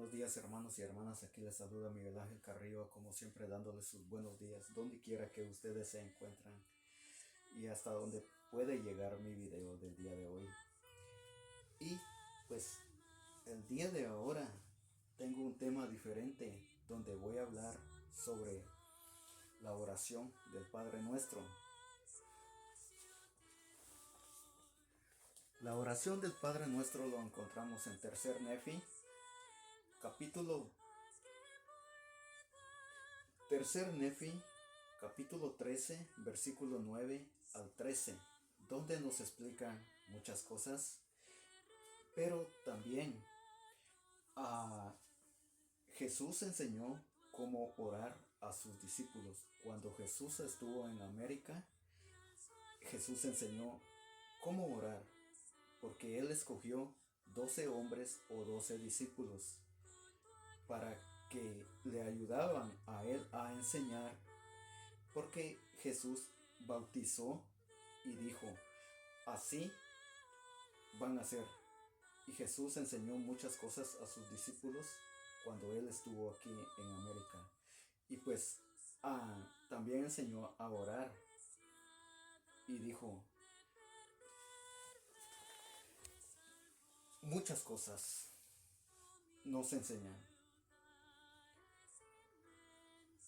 Buenos días, hermanos y hermanas, aquí les saluda Miguel Ángel Carrillo, como siempre dándoles sus buenos días, donde quiera que ustedes se encuentran y hasta donde puede llegar mi video del día de hoy. Y pues el día de ahora tengo un tema diferente donde voy a hablar sobre la oración del Padre Nuestro. La oración del Padre Nuestro lo encontramos en Tercer Nefi, capítulo Tercer Nefi, capítulo 13, versículo 9 al 13, donde nos explican muchas cosas, pero también Jesús enseñó cómo orar a sus discípulos. Cuando Jesús estuvo en América, Jesús enseñó cómo orar, porque Él escogió 12 hombres o 12 discípulos para que le ayudaban a Él a enseñar, porque Jesús bautizó y dijo, así van a ser. Y Jesús enseñó muchas cosas a sus discípulos cuando Él estuvo aquí en América. Y pues también enseñó a orar y dijo muchas cosas nos enseñan.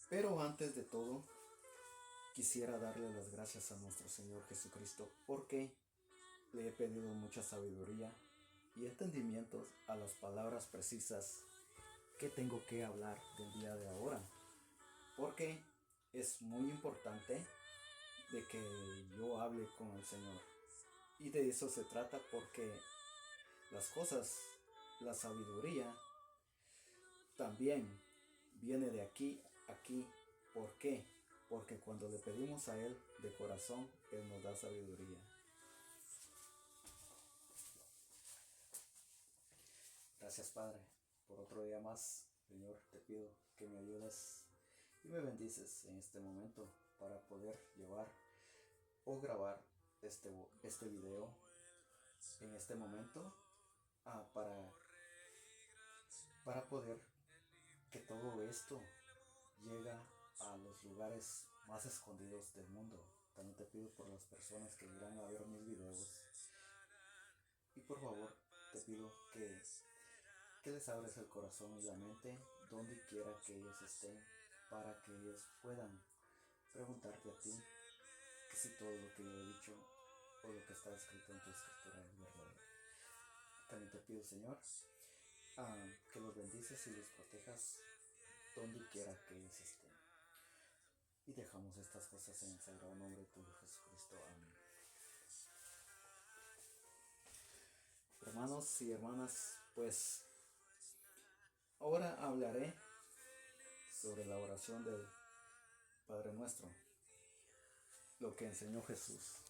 Pero antes de todo, quisiera darle las gracias a nuestro Señor Jesucristo porque le he pedido mucha sabiduría y entendimientos a las palabras precisas que tengo que hablar del día de ahora. Porque es muy importante de que yo hable con el Señor. Y de eso se trata, porque las cosas, la sabiduría, también viene de aquí. ¿Por qué? Porque cuando le pedimos a Él de corazón, Él nos da sabiduría. Gracias, Padre, por otro día más. Señor, te pido que me ayudes y me bendices en este momento para poder llevar o grabar este video en este momento, para poder que todo esto llegue a los lugares más escondidos del mundo. También te pido por las personas que irán a ver mis videos, y por favor te pido que les abres el corazón y la mente donde quiera que ellos estén, para que ellos puedan preguntarte a ti que si todo lo que yo he dicho o lo que está escrito en tu escritura es verdadero. También te pido, Señor, que los bendices y los protejas donde quiera que ellos estén. Y dejamos estas cosas en el sagrado nombre de tuyo, Jesucristo. Amén. Hermanos y hermanas, pues ahora hablaré sobre la oración del Padre Nuestro, lo que enseñó Jesús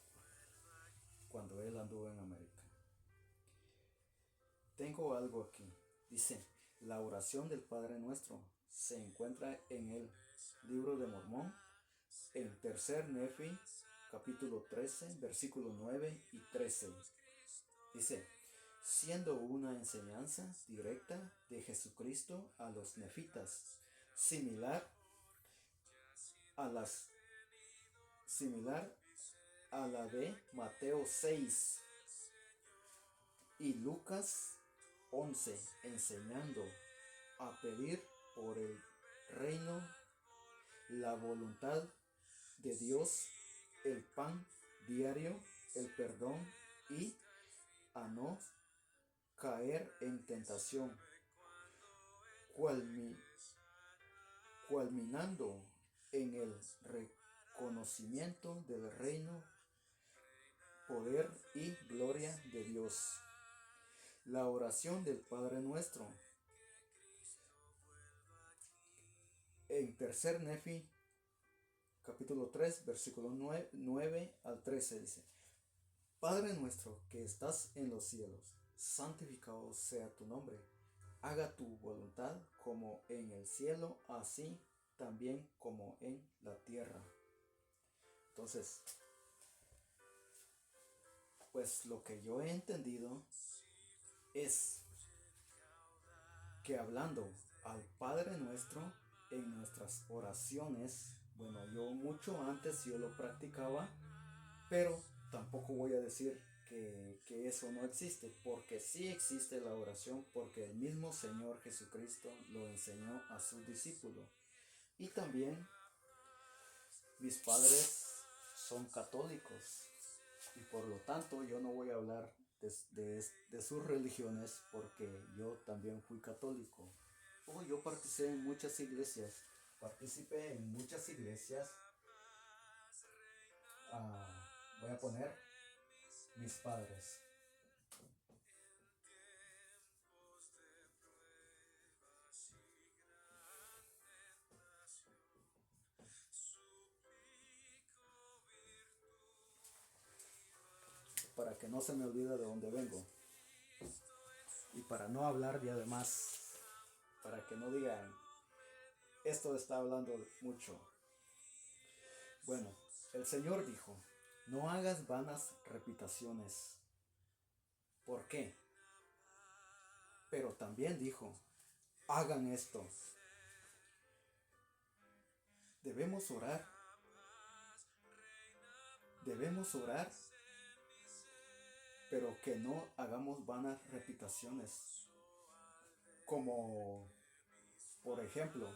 cuando Él anduvo en América. Tengo algo aquí. Dice, la oración del Padre Nuestro se encuentra en el Libro de Mormón, en Tercer Nefi, capítulo 13, versículos 9 y 13. Dice, siendo una enseñanza directa de Jesucristo a los nefitas, similar a la de Mateo 6 y Lucas 11, enseñando a pedir por el reino, la voluntad de Dios, el pan diario, el perdón y a no caer en tentación, culminando en el reconocimiento del reino, poder y gloria de Dios. La oración del Padre Nuestro en Tercer Nefi, capítulo 3, versículo 9 al 13 dice, Padre nuestro que estás en los cielos, santificado sea tu nombre. Haga tu voluntad como en el cielo, así también como en la tierra. Entonces, pues lo que yo he entendido es que hablando al Padre nuestro en nuestras oraciones, bueno, yo mucho antes yo lo practicaba, pero tampoco voy a decir que eso no existe, porque sí existe la oración, porque el mismo Señor Jesucristo lo enseñó a sus discípulos. Y también mis padres son católicos y por lo tanto yo no voy a hablar de sus religiones porque yo también fui católico. Yo participé en muchas iglesias. Voy a poner mis padres. Para que no se me olvide de dónde vengo. Y para no hablar de además, para que no digan, esto está hablando mucho. Bueno, el Señor dijo, no hagas vanas repeticiones. ¿Por qué? Pero también dijo, hagan esto. Debemos orar. Debemos orar, pero que no hagamos vanas repeticiones. Como, por ejemplo,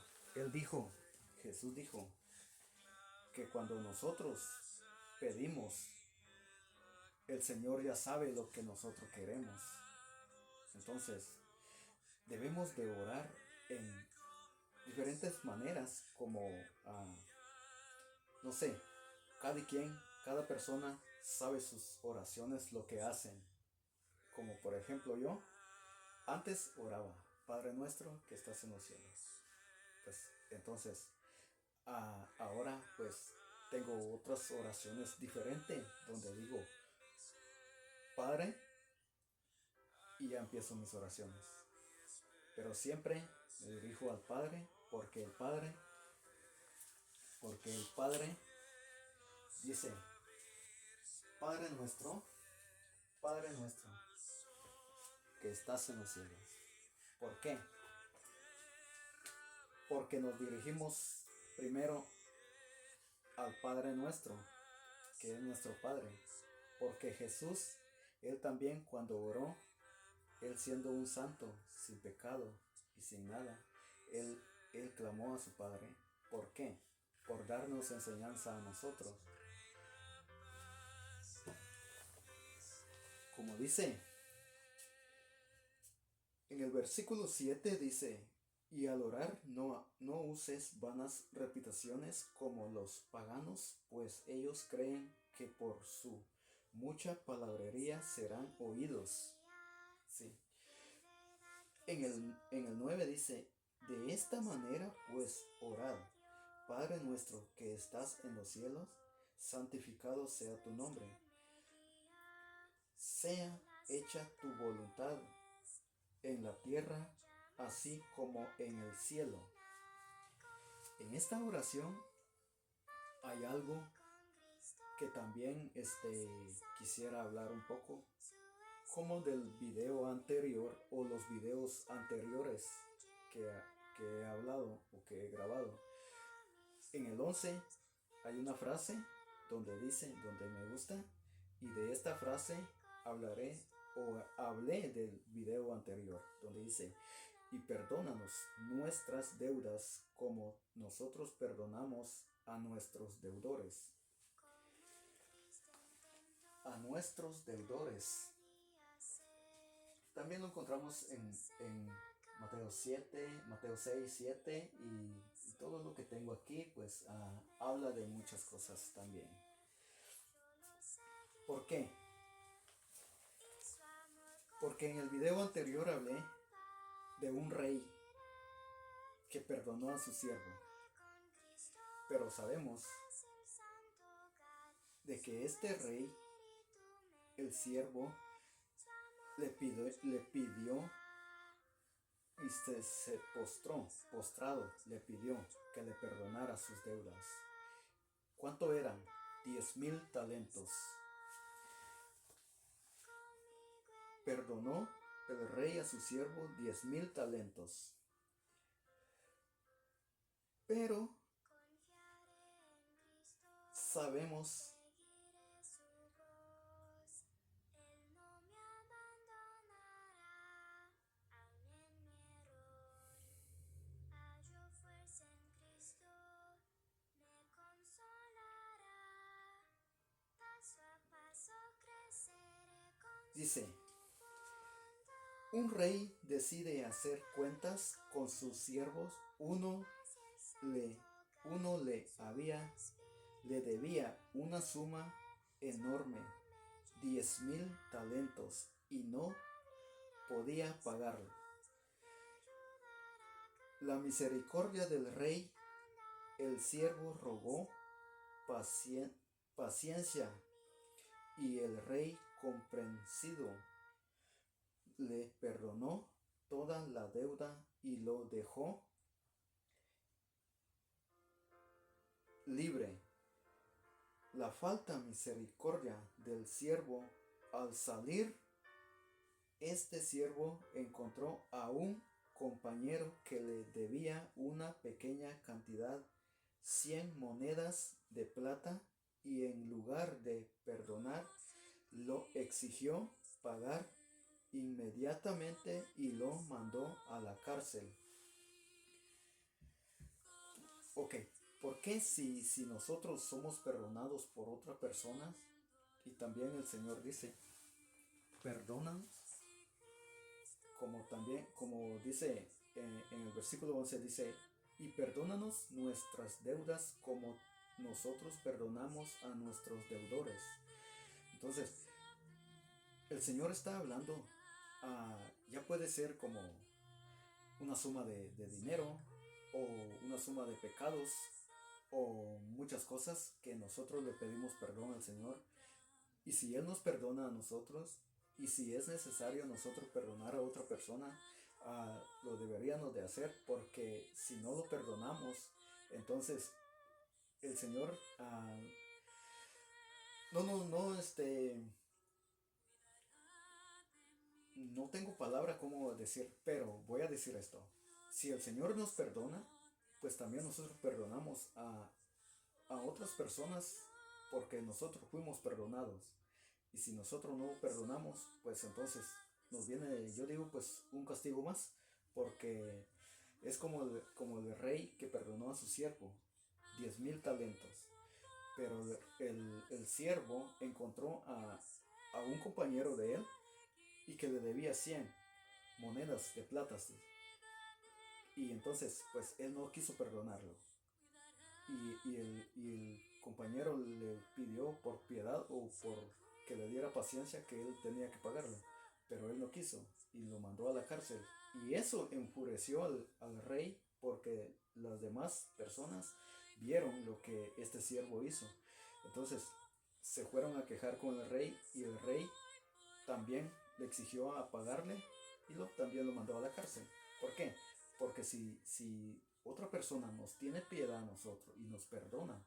Jesús dijo, que cuando nosotros pedimos, el Señor ya sabe lo que nosotros queremos. Entonces, debemos de orar en diferentes maneras, como, no sé, cada persona sabe sus oraciones, lo que hacen. Como por ejemplo yo, antes oraba, Padre nuestro que estás en los cielos. Pues entonces, ahora pues tengo otras oraciones diferentes donde digo, Padre, y ya empiezo mis oraciones. Pero siempre me dirijo al Padre porque el Padre dice, Padre nuestro, que estás en los cielos. ¿Por qué? Porque nos dirigimos primero al Padre nuestro, que es nuestro Padre. Porque Jesús, Él también cuando oró, Él siendo un santo, sin pecado y sin nada, Él clamó a su Padre. ¿Por qué? Por darnos enseñanza a nosotros. Como dice, en el versículo 7 dice, y al orar no uses vanas repeticiones como los paganos, pues ellos creen que por su mucha palabrería serán oídos. Sí. En el 9 dice, de esta manera pues orad, Padre nuestro que estás en los cielos, santificado sea tu nombre. Sea hecha tu voluntad en la tierra, así como en el cielo. En esta oración hay algo que también quisiera hablar un poco, como del video anterior o los videos anteriores que he hablado o que he grabado. En el 11 hay una frase donde me gusta, y de esta frase hablé del video anterior, donde dice, y perdónanos nuestras deudas como nosotros perdonamos a nuestros deudores. A nuestros deudores. También lo encontramos en Mateo 7, Mateo 6, 7 y todo lo que tengo aquí pues habla de muchas cosas también. ¿Por qué? Porque en el video anterior hablé de un rey que perdonó a su siervo. Pero sabemos de que este rey, el siervo, le pidió y se postrado, le pidió que le perdonara sus deudas. ¿Cuánto eran? 10,000 talentos. Perdonó, el rey a su siervo 10,000 talentos. Pero sabemos dice, un rey decide hacer cuentas con sus siervos. Uno le debía una suma enorme, 10,000 talentos, y no podía pagarlo. La misericordia del rey, el siervo rogó paciencia, y el rey comprensivo le perdonó toda la deuda y lo dejó libre. La falta misericordia del siervo, al salir, este siervo encontró a un compañero que le debía una pequeña cantidad, 100 monedas de plata, y en lugar de perdonar, lo exigió pagar inmediatamente y lo mandó a la cárcel. Ok, ¿por qué si nosotros somos perdonados por otra persona, y también el Señor dice, perdónanos? Como dice en el versículo 11, dice, y perdónanos nuestras deudas como nosotros perdonamos a nuestros deudores. Entonces, el Señor está hablando, ya puede ser como una suma de dinero, o una suma de pecados, o muchas cosas que nosotros le pedimos perdón al Señor. Y si Él nos perdona a nosotros, y si es necesario nosotros perdonar a otra persona, lo deberíamos de hacer, porque si no lo perdonamos, entonces el Señor no tengo palabra cómo decir, pero voy a decir esto. Si el Señor nos perdona, pues también nosotros perdonamos a otras personas, porque nosotros fuimos perdonados. Y si nosotros no perdonamos, pues entonces nos viene, yo digo, pues un castigo más, porque es como el rey que perdonó a su siervo 10,000 talentos. Pero el siervo encontró a un compañero de él, y que le debía 100 monedas de plata. Y entonces, pues él no quiso perdonarlo. Y el compañero le pidió por piedad, o por que le diera paciencia, que él tenía que pagarlo. Pero él no quiso y lo mandó a la cárcel. Y eso enfureció al rey, porque las demás personas vieron lo que este siervo hizo. Entonces se fueron a quejar con el rey, y el rey también le exigió a pagarle, y también lo mandó a la cárcel. ¿Por qué? Porque si otra persona nos tiene piedad a nosotros y nos perdona,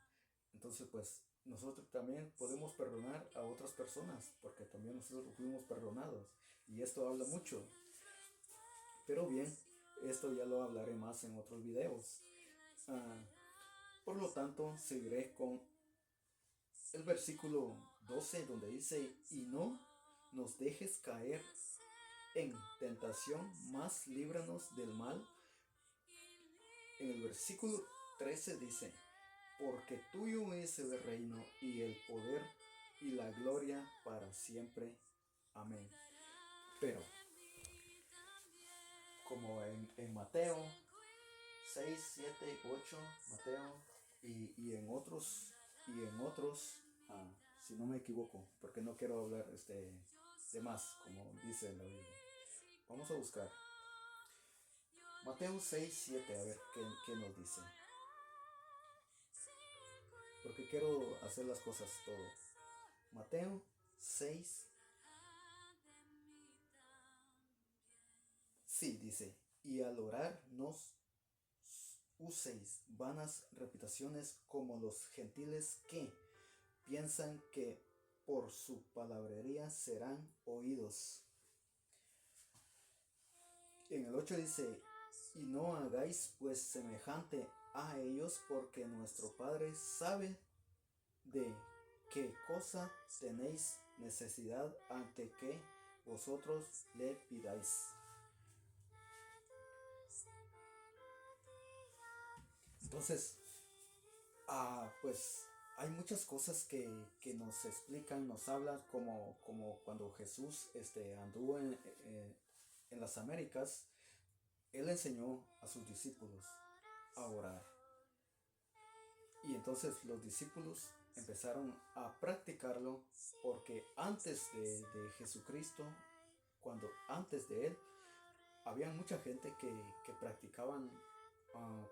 entonces pues nosotros también podemos perdonar a otras personas, porque también nosotros fuimos perdonados. Y esto habla mucho. Pero bien, esto ya lo hablaré más en otros videos. Por lo tanto, seguiré con el versículo 12, donde dice, y no nos dejes caer en tentación, mas líbranos del mal. En el versículo 13 dice, porque tuyo es el reino, y el poder, y la gloria para siempre. Amén. Pero, como en Mateo 6, 7, 8, Mateo, y en otros, si no me equivoco, porque no quiero hablar de más, como dice la Biblia. Vamos a buscar Mateo 6, 7, a ver qué nos dice. Porque quiero hacer las cosas todo. Mateo 6. Sí, dice, y al orar no uséis vanas repeticiones como los gentiles, que piensan que por su palabrería serán oídos. En el 8 dice, y no hagáis pues semejante a ellos, porque nuestro Padre sabe de qué cosa tenéis necesidad ante que vosotros le pidáis. Entonces, pues hay muchas cosas que nos explican, nos hablan, como cuando Jesús anduvo en las Américas. Él enseñó a sus discípulos a orar. Y entonces los discípulos empezaron a practicarlo, porque antes de Jesucristo, antes de él, había mucha gente que practicaban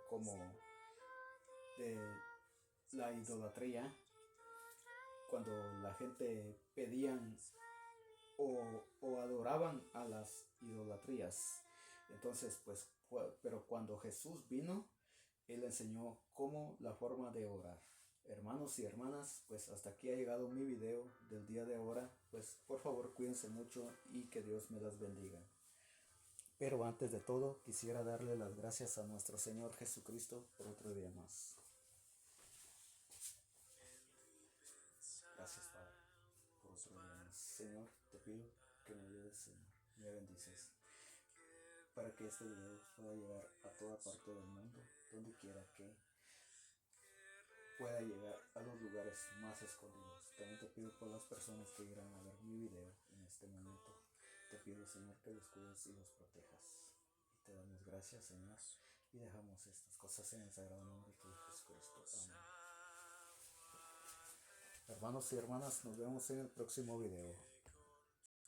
como de la idolatría, cuando la gente pedían o adoraban a las idolatrías. Entonces, pues, pero cuando Jesús vino, Él enseñó cómo la forma de orar. Hermanos y hermanas, pues hasta aquí ha llegado mi video del día de ahora. Pues por favor cuídense mucho y que Dios me las bendiga. Pero antes de todo, quisiera darle las gracias a nuestro Señor Jesucristo por otro día más. Gracias, Padre, por otro día más. Señor, te pido que me ayudes, Señor, me bendices, para que este video pueda llegar a toda parte del mundo, donde quiera que pueda llegar a los lugares más escondidos. También te pido por las personas que irán a ver mi video en este momento. Te pido, Señor, que los cuides y los protejas. Y te damos gracias, Señor, y dejamos estas cosas en el sagrado nombre de tu Hijo Jesucristo. Amén. Hermanos y hermanas, nos vemos en el próximo video.